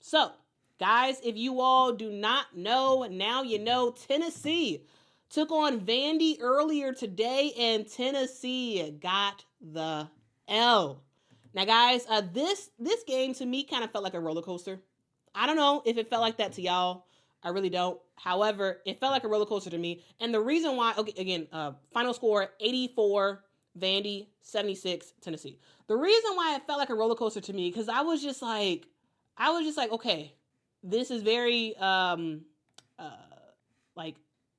So, guys, if you all do not know, now you know. Tennessee took on Vandy earlier today, and Tennessee got the L. Now, guys, this game to me kind of felt like a roller coaster. I don't know if it felt like that to y'all. I really don't. However, it felt like a roller coaster to me. And the reason why, okay, again, final score 84, Vandy, 76, Tennessee. The reason why it felt like a roller coaster to me, because I was just like, okay, this is very like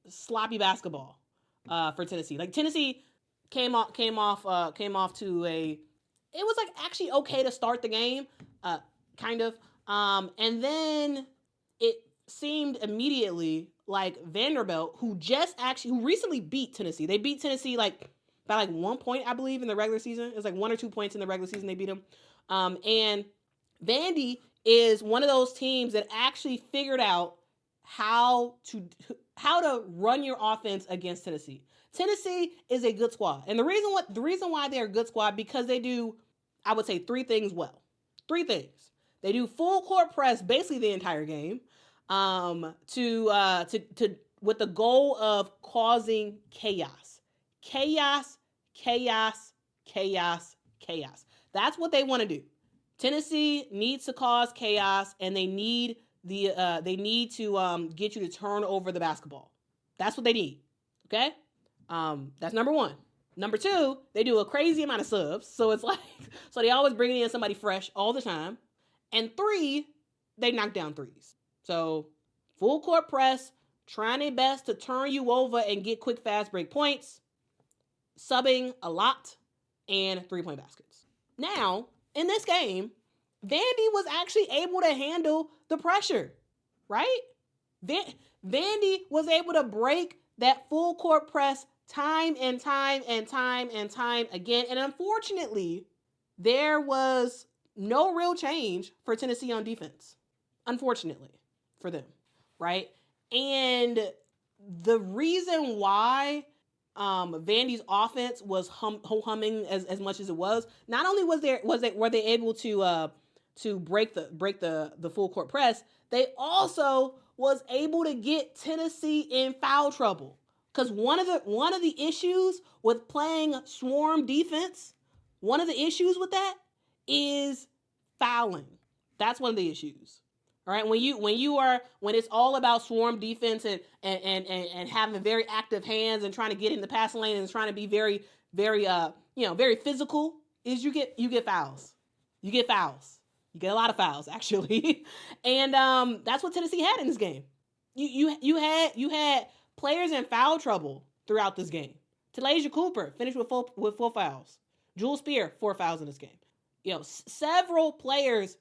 sloppy basketball for Tennessee. Like Tennessee came off to a, it was like actually okay to start the game, kind of, and then it seemed immediately like Vanderbilt, who recently beat Tennessee. They beat Tennessee like by like 1 point, I believe, in the regular season. It was like 1 or 2 points in the regular season they beat them. And Vandy is one of those teams that actually figured out how to run your offense against Tennessee. Tennessee is a good squad, and the reason why they're a good squad, because they do, I would say, 3 things well. 3 things. They do full court press basically the entire game, with the goal of causing chaos. Chaos. That's what they want to do. Tennessee needs to cause chaos, and they need to get you to turn over the basketball. That's what they need. Okay, that's number 1. Number 2, they do a crazy amount of subs, so it's like, so they always bringing in somebody fresh all the time. And 3, they knock down threes. So full court press, trying their best to turn you over and get quick fast break points, subbing a lot, and 3-point baskets. Now, in this game, Vandy was actually able to handle the pressure, right? Vandy was able to break that full court press time and time again. And unfortunately, there was no real change for Tennessee on defense. Unfortunately for them, right? And the reason why Vandy's offense was humming as much as it was, not only were they able to break the full court press, they also was able to get Tennessee in foul trouble. Because one of the issues with playing swarm defense, one of the issues with that is fouling. That's one of the issues. All right, when it's all about swarm defense and having very active hands and trying to get in the passing lane and trying to be very very physical, is you get fouls. You get a lot of fouls, actually. And that's what Tennessee had in this game. You had players in foul trouble throughout this game. Talasia Cooper finished with 4 fouls. Jewel Spear, 4 fouls in this game. Several players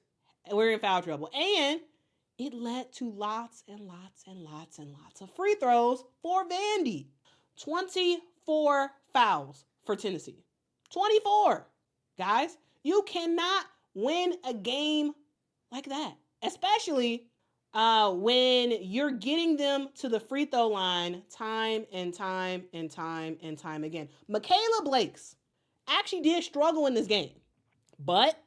were in foul trouble, and it led to lots of free throws for Vandy. 24 fouls for Tennessee. 24. Guys, you cannot win a game like that, especially when you're getting them to the free throw line time and time again. Michaela Blakes actually did struggle in this game, but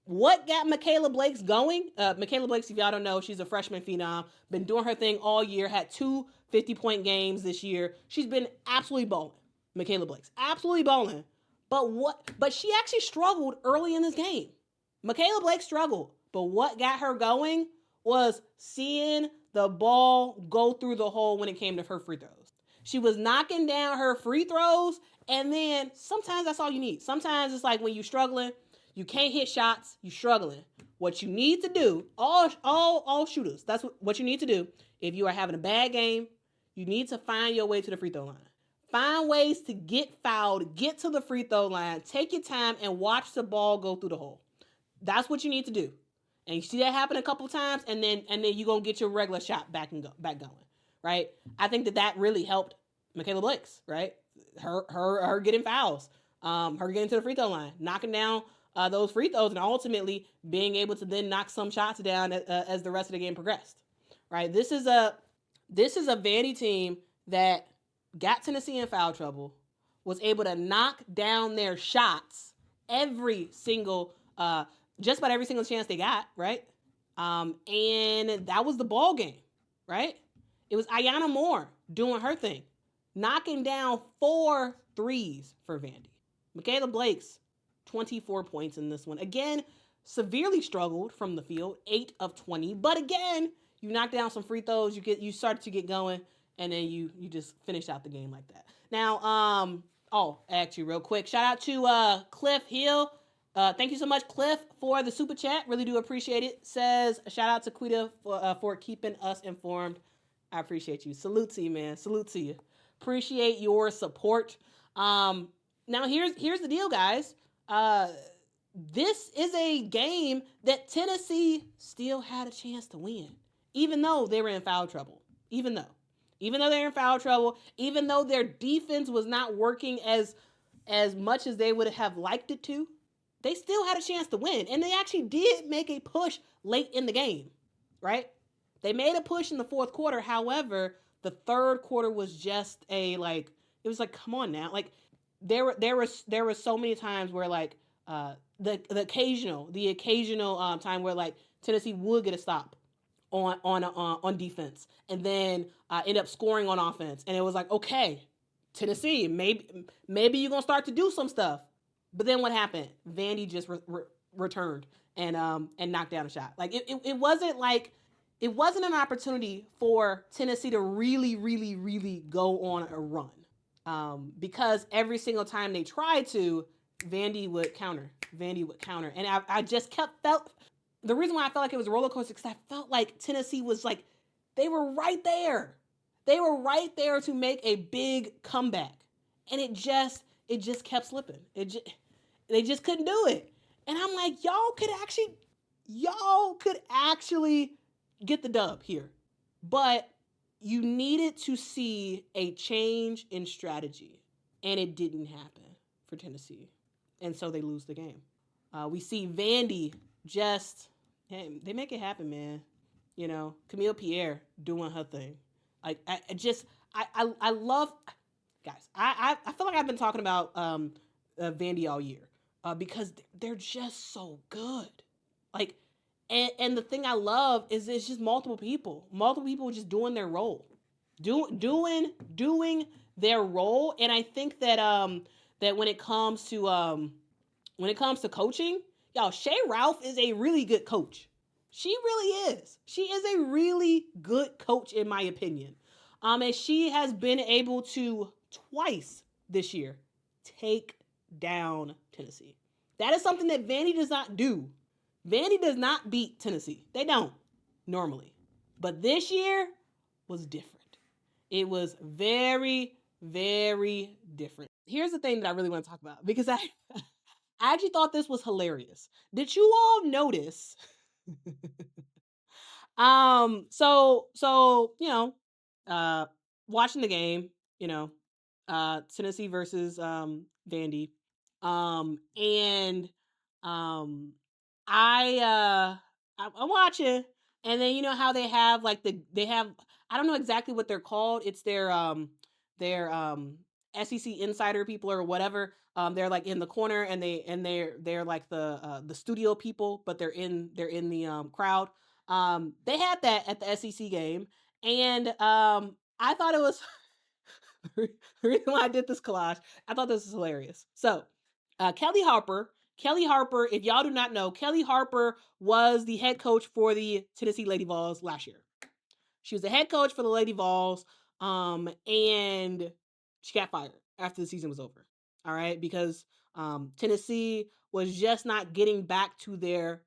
what got Michaela Blakes going? Michaela Blakes, if y'all don't know, she's a freshman phenom, been doing her thing all year, had 2 50-point games this year. She's been absolutely balling. Michaela Blakes, absolutely balling. But she actually struggled early in this game. Michaela Blake struggled, but what got her going was seeing the ball go through the hole when it came to her free throws. She was knocking down her free throws, and then sometimes that's all you need. Sometimes it's like when you're struggling, you can't hit shots, you're struggling. What you need to do, all shooters, that's what you need to do. If you are having a bad game, you need to find your way to the free throw line. Find ways to get fouled, get to the free throw line, take your time, and watch the ball go through the hole. That's what you need to do. And you see that happen a couple times, and then you're going to get your regular shot back going, right? I think that really helped Michaela Blakes, right? Her getting fouls, her getting to the free throw line, knocking down those free throws, and ultimately being able to then knock some shots down as the rest of the game progressed, right? This is a Vandy team that got Tennessee in foul trouble, was able to knock down their shots just about every single chance they got, right? And that was the ball game, right? It was Ayanna Moore doing her thing, knocking down 4 threes for Vandy. Michaela Blake's 24 points in this one. Again, severely struggled from the field, 8 of 20. But again, you knock down some free throws, you start to get going, and then you just finish out the game like that. Now, actually, real quick, shout out to Cliff Hill. Thank you so much, Cliff, for the super chat. Really do appreciate it. Says, shout out to Quita for keeping us informed. I appreciate you. Salute to you, man. Salute to you. Appreciate your support. Now here's the deal, guys. This is a game that Tennessee still had a chance to win, even though they were in foul trouble. Even though they're in foul trouble, even though their defense was not working as much as they would have liked it to, they still had a chance to win. And they actually did make a push late in the game, right? They made a push in the fourth quarter. However, the third quarter was just it was like, come on now. Like there were so many times where the occasional time where like Tennessee would get a stop on defense and then end up scoring on offense. And it was like, okay, Tennessee, maybe you're going to start to do some stuff. But then what happened? Vandy just returned and knocked down a shot. Like it wasn't an opportunity for Tennessee to really, really, really go on a run. Because every single time they tried to, Vandy would counter. And I just felt the reason why I felt like it was a roller coaster because I felt like Tennessee was like, they were right there. They were right there to make a big comeback. And it just kept slipping. They just couldn't do it. And I'm like, y'all could actually get the dub here. But you needed to see a change in strategy. And it didn't happen for Tennessee. And so they lose the game. We see Vandy they make it happen, man. You know, Camille Pierre doing her thing. Like, I love, guys, I feel like I've been talking about Vandy all year because they're just so good. Like, and the thing I love is it's just multiple people just doing their role, doing their role. And I think that that when it comes to coaching, y'all, Shay Ralph is a really good coach. She really is. She is a really good coach, in my opinion. And she has been able to twice this year take down Tennessee. That is something that Vandy does not do. Vandy does not beat Tennessee. They don't normally. But this year was different. It was very, very different. Here's the thing that I really want to talk about because I actually thought this was hilarious. Did you all notice? So watching the game, Tennessee versus Vandy, and I'm watching, and then you know how they have I don't know exactly what they're called. It's their SEC insider people or whatever. They're like in the corner and they're like the studio people, but they're in the crowd. They had that at the SEC game, and I thought it was the reason why I did this collage. I thought this was hilarious. So, Kelly Harper, if y'all do not know, Kelly Harper was the head coach for the Tennessee Lady Vols last year. She was the head coach for the Lady Vols, and she got fired after the season was over. All right, because Tennessee was just not getting back to their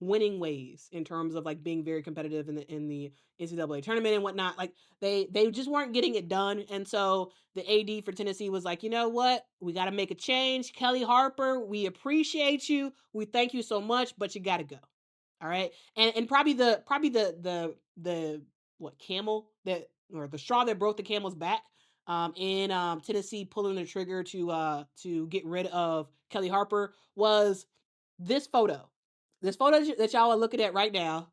winning ways in terms of like being very competitive in the NCAA tournament and whatnot. Like they just weren't getting it done, and so the AD for Tennessee was like, you know what, we got to make a change. Kelly Harper, we appreciate you, we thank you so much, but you got to go. All right, and probably the camel that or the straw that broke the camel's back in Tennessee pulling the trigger to get rid of Kelly Harper was this photo. This photo that y'all are looking at right now,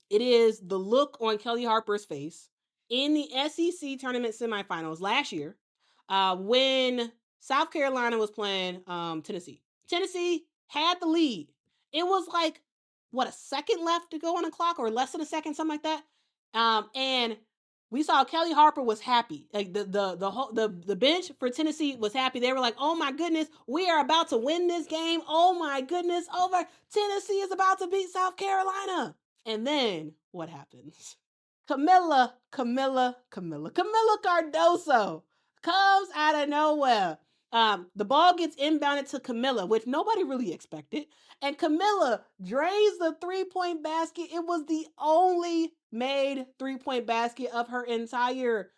it is the look on Kelly Harper's face in the SEC tournament semifinals last year when South Carolina was playing Tennessee. Tennessee had the lead. It was like a second left to go on the clock, or less than a second, something like that. And we saw Kelly Harper was happy. Like the bench for Tennessee was happy. They were like, "Oh my goodness, we are about to win this game. Oh my goodness, over Tennessee is about to beat South Carolina." And then what happens? Camilla Cardoso comes out of nowhere. The ball gets inbounded to Camilla, which nobody really expected. And Camilla drains the 3-point basket. It was the only made 3-point basket of her entire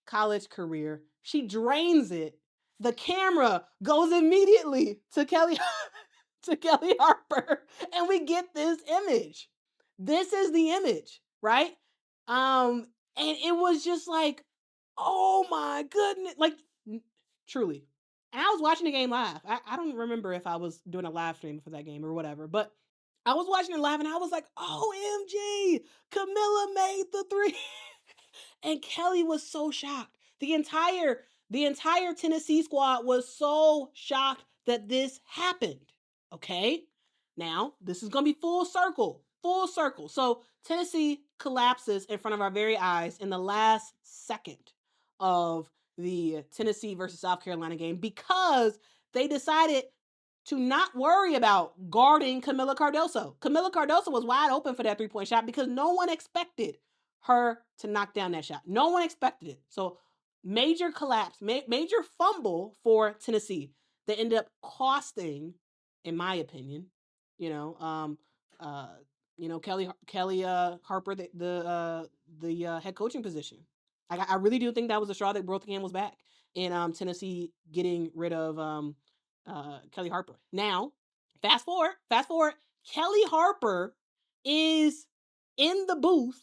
college career. She drains it. The camera goes immediately to Kelly to Kelly Harper, and we get this image. This is the image, right? And it was just like, oh my goodness, like truly. And I was watching the game live. I don't remember if I was doing a live stream for that game or whatever, but I was watching it live and I was like, OMG, Camilla made the three. And Kelly was so shocked. The entire Tennessee squad was so shocked that this happened. Okay? Now, this is going to be full circle. Full circle. So, Tennessee collapses in front of our very eyes in the last second of the Tennessee versus South Carolina game because they decided to not worry about guarding Camilla Cardoso. Camilla Cardoso was wide open for that 3-point shot because no one expected her to knock down that shot. No one expected it. So major collapse, major fumble for Tennessee that ended up costing, in my opinion, you know, uh, Kelly Harper the head coaching position. I really do think that was a straw that broke the camel's back in Tennessee getting rid of Kelly Harper. Now, fast forward, Kelly Harper is in the booth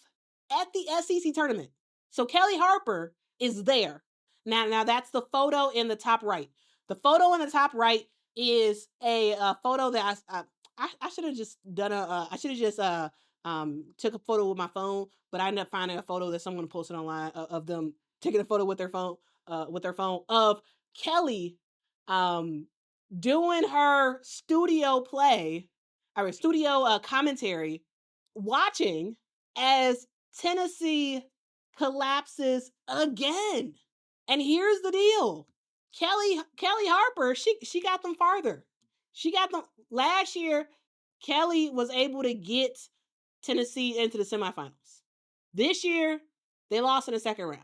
at the SEC tournament. So Kelly Harper is there. Now that's the photo in the top right. The photo in the top right is a photo that I should have just done I should have just took a photo with my phone, but I ended up finding a photo that someone posted online of them taking a photo with their phone of Kelly doing her studio play or studio commentary, watching as Tennessee collapses again. And here's the deal. Kelly Harper, she got them farther. She got them last year. Kelly was able to get Tennessee into the semifinals. This year, they lost in the second round.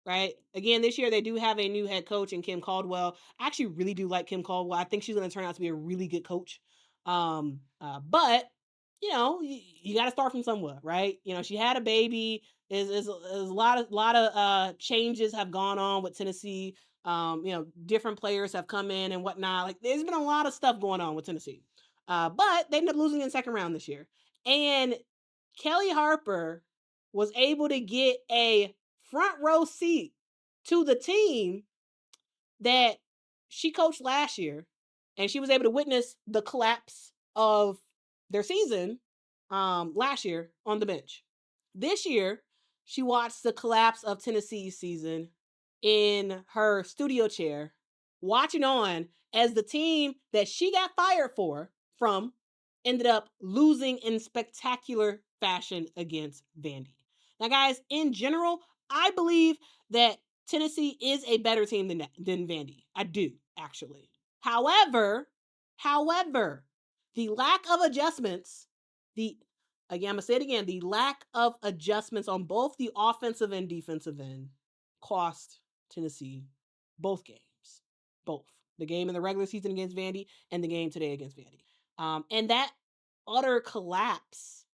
Right? Again, this year they do have a new head coach in Kim Caldwell. I actually really do like Kim Caldwell. I think she's going to turn out to be a really good coach. But you got to start from somewhere, right? She had a baby. Is a lot of changes have gone on with Tennessee. Different players have come in and whatnot. Like there's been a lot of stuff going on with Tennessee. But they ended up losing in the second round this year. And Kelly Harper was able to get a front row seat to the team that she coached last year, and she was able to witness the collapse of their season last year on the bench. This year, she watched the collapse of Tennessee's season in her studio chair, watching on as the team that she got fired from ended up losing in spectacular fashion against Vandy. Now, guys, in general, I believe that Tennessee is a better team than Vandy. I do, actually. However, the lack of adjustments, I'm gonna say it again, the lack of adjustments on both the offensive and defensive end cost Tennessee both games. Both. The game in the regular season against Vandy and the game today against Vandy. And that utter collapse,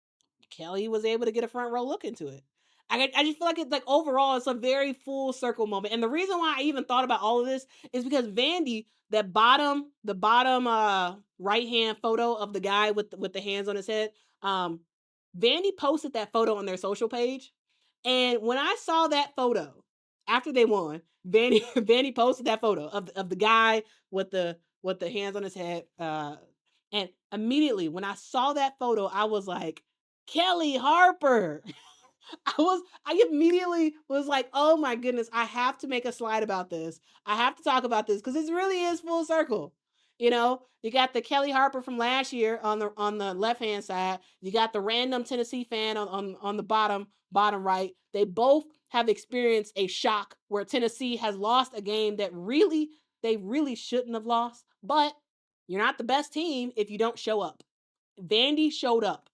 Kelly was able to get a front row look into it. I just feel like it's like overall, it's a very full circle moment. And the reason why I even thought about all of this is because Vandy, the bottom right hand photo of the guy with the hands on his head, Vandy posted that photo on their social page. And when I saw that photo after they won, Vandy posted that photo of the guy with the hands on his head. And immediately when I saw that photo, I was like, Kelly Harper. I immediately was like, oh my goodness, I have to make a slide about this. I have to talk about this because it really is full circle. You got the Kelly Harper from last year on the left hand side. You got the random Tennessee fan on the bottom right. They both have experienced a shock where Tennessee has lost a game that they really shouldn't have lost. But you're not the best team if you don't show up. Vandy showed up,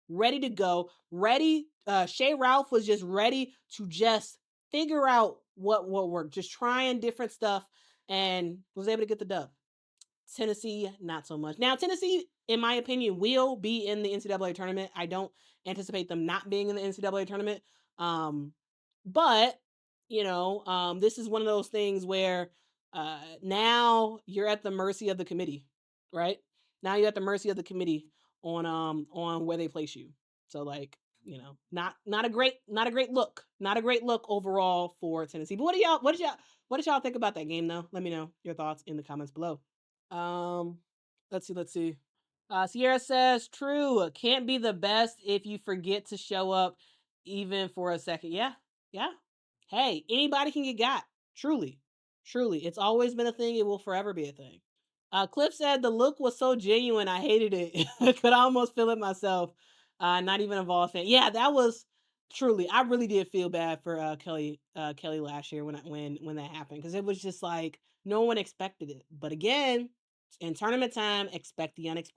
ready to go, ready. Shea Ralph was just ready to just figure out what worked, just trying different stuff, and was able to get the dub. Tennessee, not so much. Now, Tennessee, in my opinion, will be in the NCAA tournament. I don't anticipate them not being in the NCAA tournament. Um, but this is one of those things where now you're at the mercy of the committee, right? Now you're at the mercy of the committee on where they place you. So like, not a great look. Not a great look overall for Tennessee. But what did y'all think about that game though? Let me know your thoughts in the comments below. Um, let's see. Sierra says, true, can't be the best if you forget to show up even for a second. Yeah, yeah. Hey, anybody can get got. Truly, truly. It's always been a thing. It will forever be a thing. Cliff said, the look was so genuine. I hated it. I could almost feel it myself. Not even a Vols fan. Yeah, that was truly. I really did feel bad for Kelly last year when that happened, because it was just like no one expected it. But again, in tournament time, expect the unexpected.